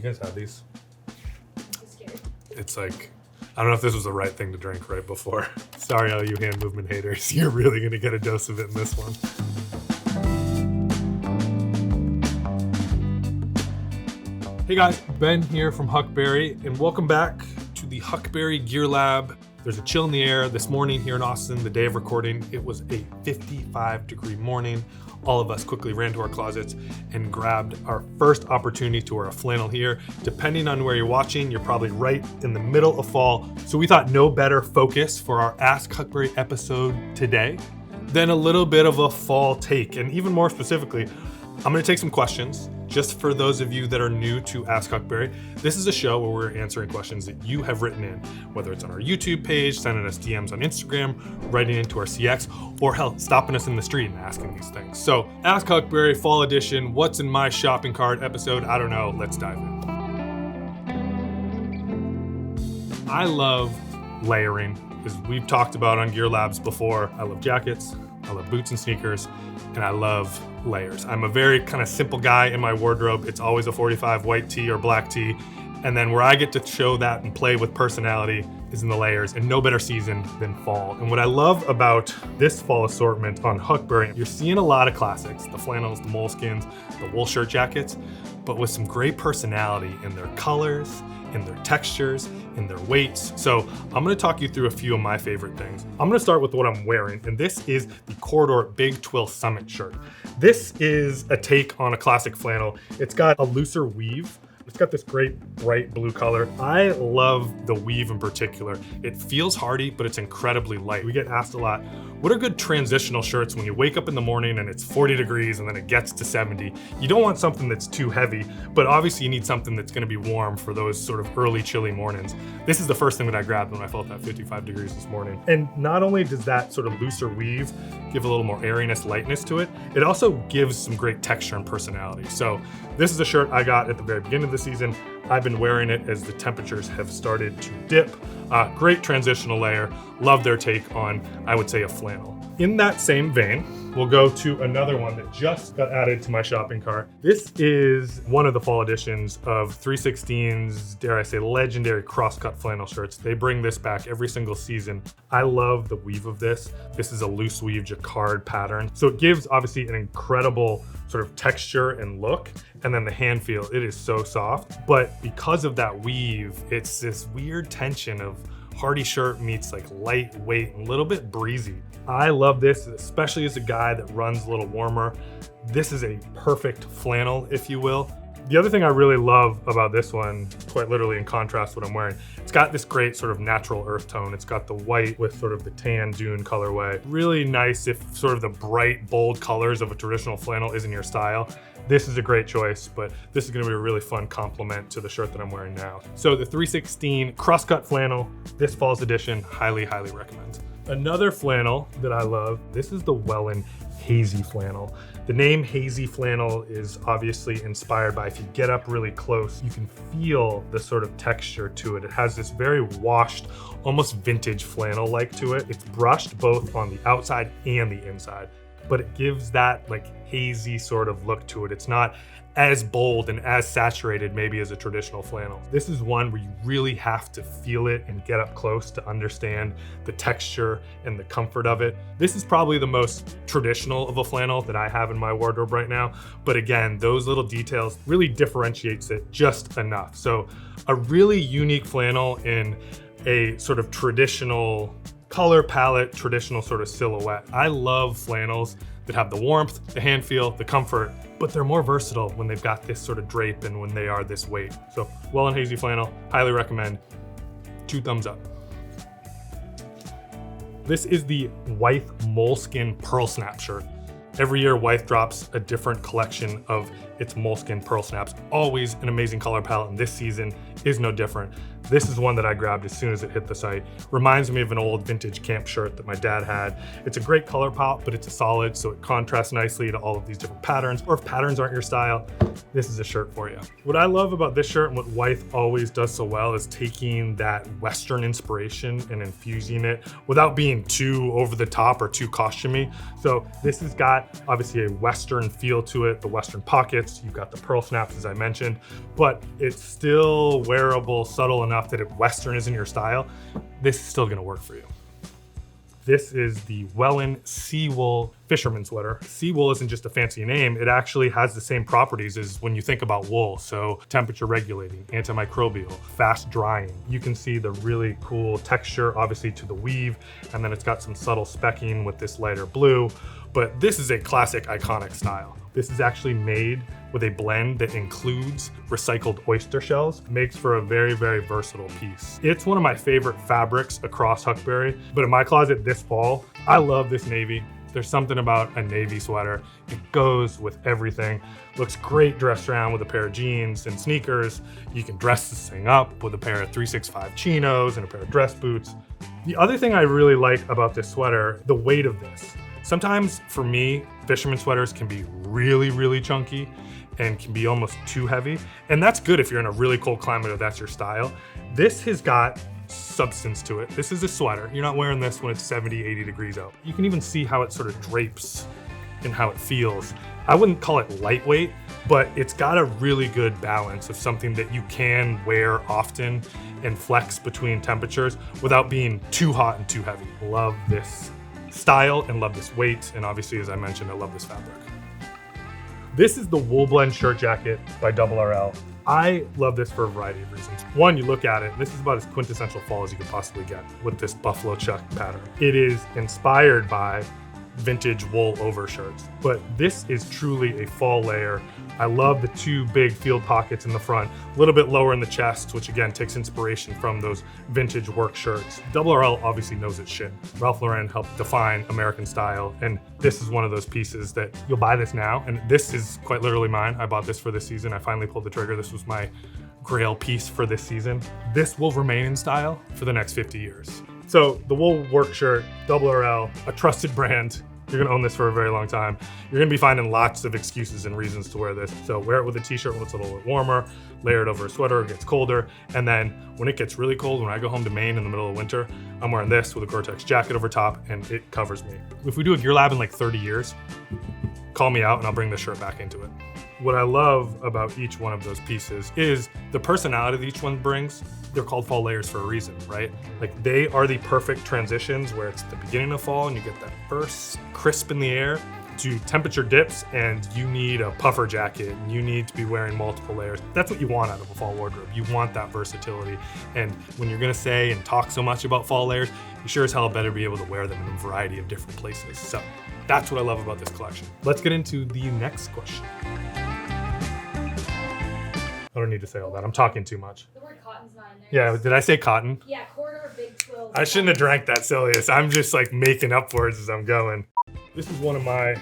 guys had these? I'm scared. It's like, I don't know if this was the right thing to drink right before. Sorry, all you hand movement haters. You're really going to get a dose of it in this one. Hey guys, Ben here from Huckberry, and welcome back to the Huckberry Gear Lab. There's a chill in the air this morning here in Austin, the day of recording. It was a 55-degree morning. All of us quickly ran to our closets and grabbed our first opportunity to wear a flannel here. Depending on where you're watching, you're probably right in the middle of fall. So we thought no better focus for our Ask Huckberry episode today than a little bit of a fall take. And even more specifically, I'm gonna take some questions. Just for those of you that are new to Ask Huckberry, this is a show where we're answering questions that you have written in, whether it's on our YouTube page, sending us DMs on Instagram, writing into our CX, or hell, stopping us in the street and asking these things. So Ask Huckberry Fall Edition, what's in my shopping cart episode? I don't know, let's dive in. I love layering, as we've talked about on Gear Labs before. I love jackets, I love boots and sneakers, and I love layers. I'm a very kind of simple guy in my wardrobe. It's always a 45 white tee or black tee. And then where I get to show that and play with personality is in the layers, and no better season than fall. And what I love about this fall assortment on Huckberry, you're seeing a lot of classics, the flannels, the moleskins, the wool shirt jackets, but with some great personality in their colors, in their textures, in their weights. So I'm gonna talk you through a few of my favorite things. I'm gonna start with what I'm wearing, and this is the Corridor Big Twill Summit shirt. This is a take on a classic flannel. It's got a looser weave. It's got this great bright blue color. I love the weave in particular. It feels hardy, but it's incredibly light. We get asked a lot, what are good transitional shirts when you wake up in the morning and it's 40 degrees and then it gets to 70? You don't want something that's too heavy, but obviously you need something that's gonna be warm for those sort of early chilly mornings. This is the first thing that I grabbed when I felt that 55 degrees this morning. And not only does that sort of looser weave give a little more airiness, lightness to it, it also gives some great texture and personality. So this is a shirt I got at the very beginning of the season. I've been wearing it as the temperatures have started to dip. Great transitional layer. Love their take on, I would say, a flannel. In that same vein, we'll go to another one that just got added to my shopping cart. This is one of the fall editions of 316's, dare I say, legendary cross-cut flannel shirts. They bring this back every single season. I love the weave of this. This is a loose weave jacquard pattern. So it gives obviously an incredible sort of texture and look, and then the hand feel, it is so soft. But because of that weave, it's this weird tension of hardy shirt meets like lightweight and a little bit breezy. I love this, especially as a guy that runs a little warmer. This is a perfect flannel, if you will. The other thing I really love about this one, quite literally in contrast to what I'm wearing, it's got this great sort of natural earth tone. It's got the white with sort of the tan dune colorway. Really nice if sort of the bright, bold colors of a traditional flannel isn't your style. This is a great choice, but this is gonna be a really fun complement to the shirt that I'm wearing now. So the 316 crosscut flannel, this fall's edition, highly, highly recommend. Another flannel that I love, this is the Welland Hazy Flannel. The name Hazy Flannel is obviously inspired by, if you get up really close, you can feel the sort of texture to it. It has this very washed, almost vintage flannel-like to it. It's brushed both on the outside and the inside, but it gives that like hazy sort of look to it. It's not as bold and as saturated maybe as a traditional flannel. This is one where you really have to feel it and get up close to understand the texture and the comfort of it. This is probably the most traditional of a flannel that I have in my wardrobe right now. But again, those little details really differentiates it just enough. So a really unique flannel in a sort of traditional color palette, traditional sort of silhouette. I love flannels that have the warmth, the hand feel, the comfort, but they're more versatile when they've got this sort of drape and when they are this weight. So Welland Hazy Flannel, highly recommend. 2 thumbs up. This is the Wythe Moleskin Pearl Snap shirt. Every year, Wythe drops a different collection of its moleskin pearl snaps. Always an amazing color palette, and this season is no different. This is one that I grabbed as soon as it hit the site. Reminds me of an old vintage camp shirt that my dad had. It's a great color pop, but it's a solid, so it contrasts nicely to all of these different patterns. Or if patterns aren't your style, this is a shirt for you. What I love about this shirt and what Wythe always does so well is taking that Western inspiration and infusing it without being too over the top or too costumey. So this has got obviously a Western feel to it, the Western pockets, you've got the pearl snaps as I mentioned, but it's still wearable, subtle enough that if Western isn't your style, this is still gonna work for you. This is the Wellen Seawool fisherman sweater. Seawool isn't just a fancy name, it actually has the same properties as when you think about wool. So temperature regulating, antimicrobial, fast drying. You can see the really cool texture, obviously to the weave, and then it's got some subtle specking with this lighter blue. But this is a classic, iconic style. This is actually made with a blend that includes recycled oyster shells. Makes for a very, very versatile piece. It's one of my favorite fabrics across Huckberry, but in my closet this fall, I love this navy. There's something about a navy sweater. It goes with everything. Looks great dressed around with a pair of jeans and sneakers. You can dress this thing up with a pair of 365 chinos and a pair of dress boots. The other thing I really like about this sweater, the weight of this. Sometimes for me, fisherman sweaters can be really, really chunky and can be almost too heavy. And that's good if you're in a really cold climate or that's your style. This has got substance to it. This is a sweater. You're not wearing this when it's 70, 80 degrees out. You can even see how it sort of drapes and how it feels. I wouldn't call it lightweight, but it's got a really good balance of something that you can wear often and flex between temperatures without being too hot and too heavy. Love this style and love this weight, and obviously, as I mentioned, I love this fabric. This is the Wool Blend shirt jacket by Double RL. I love this for a variety of reasons. One, you look at it, this is about as quintessential fall as you could possibly get with this buffalo check pattern. It is inspired by vintage wool overshirts, but this is truly a fall layer. I love the two big field pockets in the front, a little bit lower in the chest, which again takes inspiration from those vintage work shirts. Double RL obviously knows its shit. Ralph Lauren helped define American style, and this is one of those pieces that you'll buy this now, and this is quite literally mine. I bought this for this season. I finally pulled the trigger. This was my grail piece for this season. This will remain in style for the next 50 years. So the wool work shirt, Double RL, a trusted brand. You're gonna own this for a very long time. You're gonna be finding lots of excuses and reasons to wear this. So wear it with a t-shirt when it's a little bit warmer, layer it over a sweater, it gets colder. And then when it gets really cold, when I go home to Maine in the middle of winter, I'm wearing this with a Gore-Tex jacket over top and it covers me. If we do a Gear Lab in like 30 years, call me out and I'll bring this shirt back into it. What I love about each one of those pieces is the personality that each one brings. They're called fall layers for a reason, right? Like they are the perfect transitions where it's the beginning of fall and you get that first crisp in the air to temperature dips and you need a puffer jacket and you need to be wearing multiple layers. That's what you want out of a fall wardrobe. You want that versatility. And when you're gonna say and talk so much about fall layers, you sure as hell better be able to wear them in a variety of different places. So that's what I love about this collection. Let's get into the next question. I don't need to say all that. I'm talking too much. The word cotton's not in there. Yeah, did I say cotton? Yeah, corridor, big quilt. I shouldn't have drank that Cilius. I'm just like making up words as I'm going. This is one of my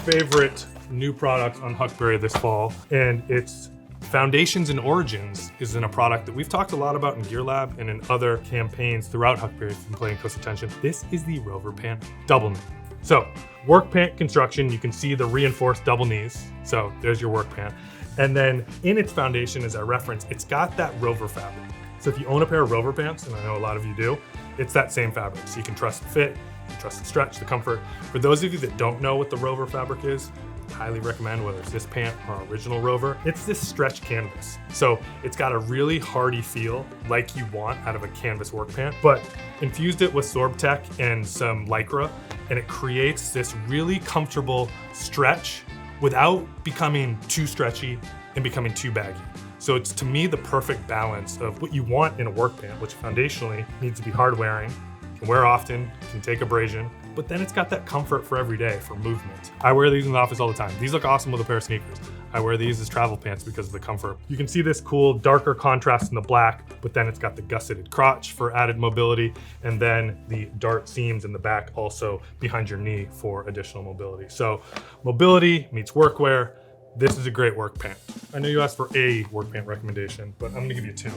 favorite new products on Huckberry this fall, and it's Foundations and Origins is in a product that we've talked a lot about in Gear Lab and in other campaigns throughout Huckberry if you've been playing close attention. This is the Rover Pant Double Knee. So, work pant construction, you can see the reinforced double knees. So, there's your work pant. And then in its foundation, as I referenced, it's got that Rover fabric. So if you own a pair of Rover pants, and I know a lot of you do, it's that same fabric. So you can trust the fit, you can trust the stretch, the comfort. For those of you that don't know what the Rover fabric is, I highly recommend whether it's this pant or original Rover, it's this stretch canvas. So it's got a really hardy feel like you want out of a canvas work pant, but infused it with Sorbtech and some Lycra, and it creates this really comfortable stretch without becoming too stretchy and becoming too baggy. So it's, to me, the perfect balance of what you want in a work pant, which foundationally needs to be hard wearing, can wear often, can take abrasion, but then it's got that comfort for every day, for movement. I wear these in the office all the time. These look awesome with a pair of sneakers. I wear these as travel pants because of the comfort. You can see this cool darker contrast in the black, but then it's got the gusseted crotch for added mobility, and then the dart seams in the back also behind your knee for additional mobility. So mobility meets workwear. This is a great work pant. I know you asked for a work pant recommendation, but I'm gonna give you two.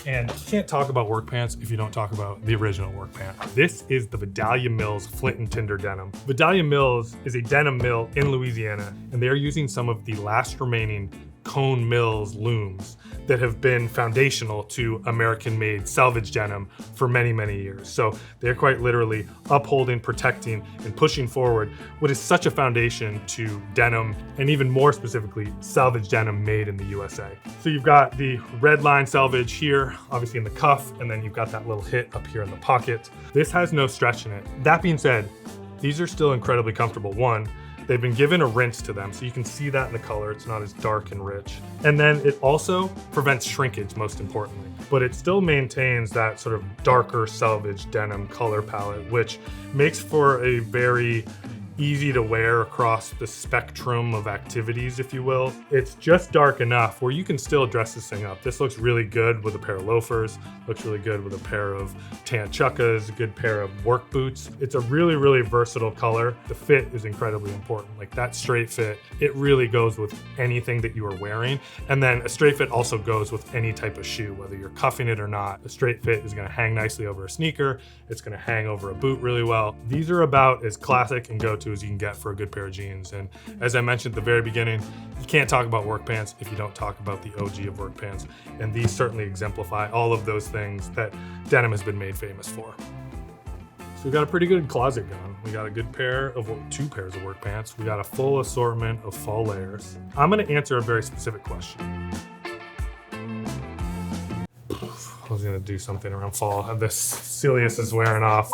And you can't talk about work pants if you don't talk about the original work pant. This is the Vidalia Mills Flint and Tinder denim. Vidalia Mills is a denim mill in Louisiana, and they are using some of the last remaining Cone Mills looms that have been foundational to American-made salvage denim for many, many years. So they're quite literally upholding, protecting, and pushing forward what is such a foundation to denim, and even more specifically, salvage denim made in the USA. So you've got the red line salvage here, obviously in the cuff, and then you've got that little hit up here in the pocket. This has no stretch in it. That being said, these are still incredibly comfortable. One, they've been given a rinse to them, so you can see that in the color. It's not as dark and rich. And then it also prevents shrinkage, most importantly. But it still maintains that sort of darker salvage denim color palette, which makes for a very easy to wear across the spectrum of activities, if you will. It's just dark enough where you can still dress this thing up. This looks really good with a pair of loafers, looks really good with a pair of tan chukkas, a good pair of work boots. It's a really, really versatile color. The fit is incredibly important. Like that straight fit, it really goes with anything that you are wearing. And then a straight fit also goes with any type of shoe, whether you're cuffing it or not. A straight fit is gonna hang nicely over a sneaker. It's gonna hang over a boot really well. These are about as classic and go-to as you can get for a good pair of jeans. And as I mentioned at the very beginning, you can't talk about work pants if you don't talk about the OG of work pants. And these certainly exemplify all of those things that denim has been made famous for. So we got a pretty good closet going. We got a good two pairs of work pants. We got a full assortment of fall layers. I'm gonna answer a very specific question. I was gonna do something around fall. This Celius is wearing off.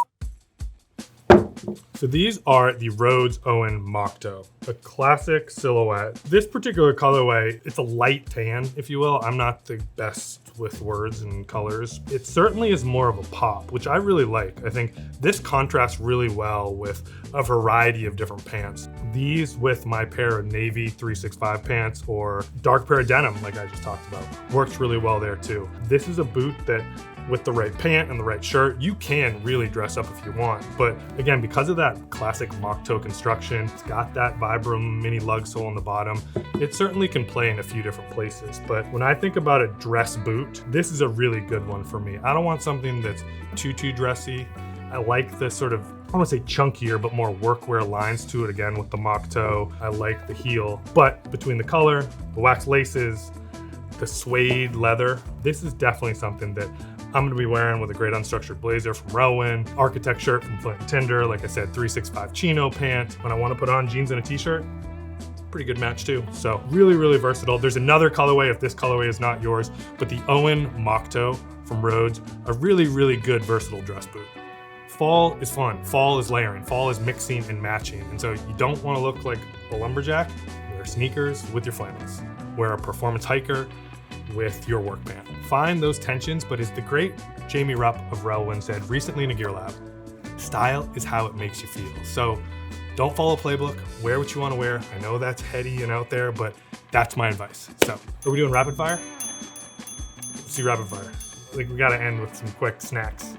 So these are the Rhodes Owen Mocktoe, a classic silhouette. This particular colorway, it's a light tan, if you will. I'm not the best with words and colors. It certainly is more of a pop, which I really like. I think this contrasts really well with a variety of different pants. These with my pair of navy 365 pants or dark pair of denim, like I just talked about, works really well there too. This is a boot that with the right pant and the right shirt, you can really dress up if you want. But again, because of that classic mock toe construction, it's got that Vibram mini lug sole on the bottom. It certainly can play in a few different places. But when I think about a dress boot, this is a really good one for me. I don't want something that's too dressy. I like the sort of, I don't want to say chunkier, but more workwear lines to it again with the mock toe. I like the heel, but between the color, the wax laces, the suede leather, this is definitely something that I'm gonna be wearing with a great unstructured blazer from Rowan, architect shirt from Flint and Tinder, like I said, 365 chino pant. When I wanna put on jeans and a t-shirt, pretty good match too. So really, really versatile. There's another colorway if this colorway is not yours, but the Owen Mocktoe from Rhodes, a really, really good versatile dress boot. Fall is fun, fall is layering, fall is mixing and matching. And so you don't wanna look like a lumberjack, wear sneakers with your flannels. Wear a performance hiker with your work pant. Find those tensions, but as the great Jamie Rupp of Rowan said recently in a Gear Lab, style is how it makes you feel. So don't follow playbook, wear what you wanna wear. I know that's heady and out there, but that's my advice. So are we doing rapid fire? Let's see rapid fire. I think we gotta end with some quick snacks.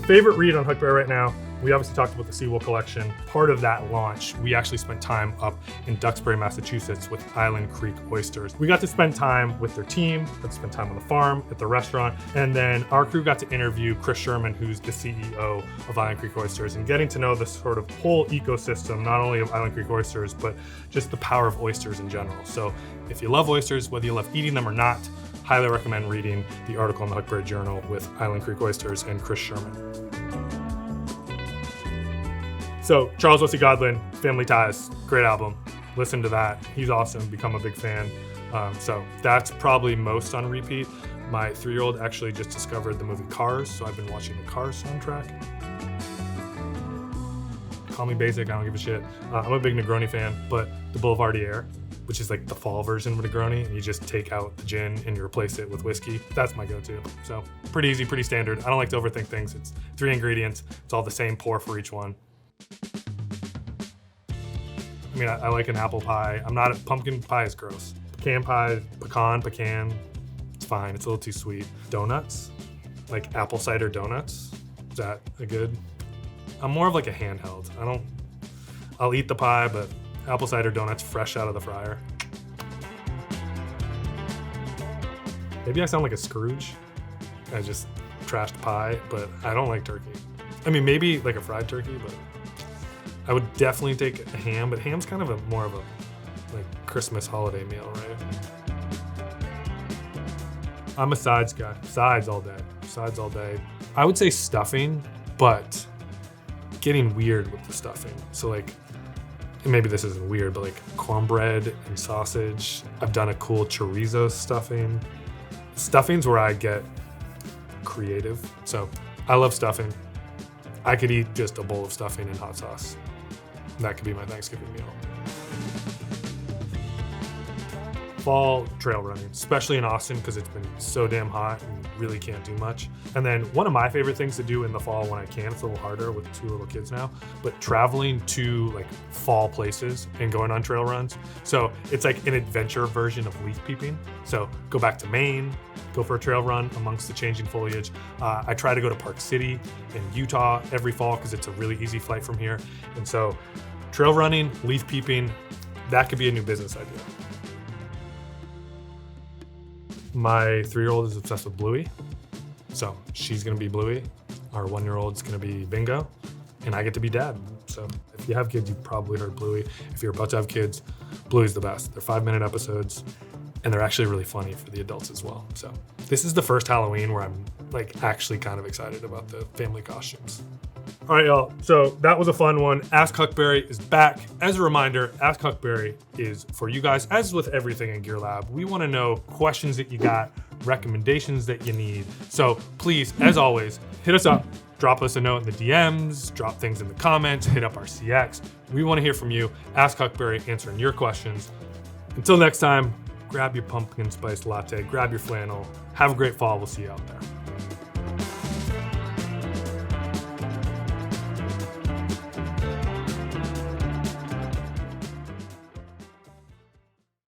Favorite read on Huckberry right now? We obviously talked about the Seawool collection. Part of that launch, we actually spent time up in Duxbury, Massachusetts with Island Creek Oysters. We got to spend time with their team, got to spend time on the farm, at the restaurant, and then our crew got to interview Chris Sherman, who's the CEO of Island Creek Oysters, and getting to know the sort of whole ecosystem, not only of Island Creek Oysters, but just the power of oysters in general. So if you love oysters, whether you love eating them or not, highly recommend reading the article in the Huckberry Journal with Island Creek Oysters and Chris Sherman. So Charles Wesley Godwin, Family Ties, great album. Listen to that. He's awesome, become a big fan. So that's probably most on repeat. My 3-year-old actually just discovered the movie Cars, so I've been watching the Cars soundtrack. Call me basic, I don't give a shit. I'm a big Negroni fan, but the Boulevardier, which is like the fall version of a Negroni, and you just take out the gin and you replace it with whiskey. That's my go-to. So pretty easy, pretty standard. I don't like to overthink things. It's 3 ingredients. It's all the same pour for each one. I mean, I like an apple pie. Pumpkin pie is gross. Pecan pie, pecan, it's fine. It's a little too sweet. Donuts, like apple cider donuts. Is that a good? I'm more of like a handheld. I'll eat the pie, but apple cider donuts fresh out of the fryer. Maybe I sound like a Scrooge. I just trashed pie, but I don't like turkey. I mean, maybe like a fried turkey, but I would definitely take a ham, but ham's kind of more of a like Christmas holiday meal, right? I'm a sides guy. Sides all day. Sides all day. I would say stuffing, but getting weird with the stuffing. So like, maybe this isn't weird, but like cornbread and sausage. I've done a cool chorizo stuffing. Stuffing's where I get creative. So I love stuffing. I could eat just a bowl of stuffing and hot sauce. That could be my Thanksgiving meal. Fall trail running, especially in Austin because it's been so damn hot and really can't do much. And then one of my favorite things to do in the fall when I can, it's a little harder with 2 little kids now, but traveling to like fall places and going on trail runs. So it's like an adventure version of leaf peeping. So go back to Maine, go for a trail run amongst the changing foliage. I try to go to Park City in Utah every fall because it's a really easy flight from here. And so trail running, leaf peeping, that could be a new business idea. My 3-year-old is obsessed with Bluey. So she's gonna be Bluey. Our 1-year-old's gonna be Bingo. And I get to be Dad. So if you have kids, you've probably heard Bluey. If you're about to have kids, Bluey's the best. They're 5-minute episodes and they're actually really funny for the adults as well. So this is the first Halloween where I'm like actually kind of excited about the family costumes. All right, y'all. So that was a fun one. Ask Huckberry is back. As a reminder, Ask Huckberry is for you guys, as with everything in Gear Lab. We want to know questions that you got, recommendations that you need. So please, as always, hit us up. Drop us a note in the DMs, drop things in the comments, hit up our CX. We want to hear from you. Ask Huckberry, answering your questions. Until next time, grab your pumpkin spice latte, grab your flannel. Have a great fall. We'll see you out there.